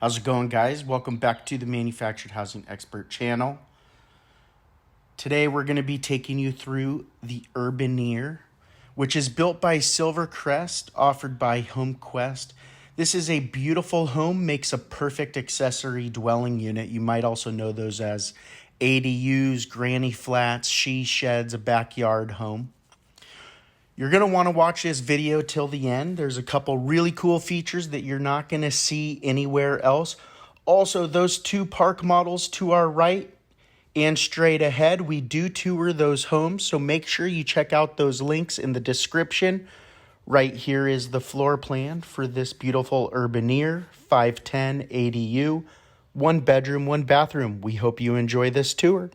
How's it going, guys? Welcome back to the Manufactured Housing Expert channel. Today we're going to be taking you through the URBANEER, which is built by Silvercrest, offered by HomeQuest. This is a beautiful home, makes a perfect accessory dwelling unit. You might also know those as ADUs, granny flats, she sheds, a backyard home. You're going to want to watch this video till the end. There's a couple really cool features that you're not going to see anywhere else. Also, those two park models to our right and straight ahead, we do tour those homes, so make sure you check out those links in the description. Right here is the floor plan for this beautiful URBANEER 510 ADU, 1 bedroom, 1 bathroom. We hope you enjoy this tour.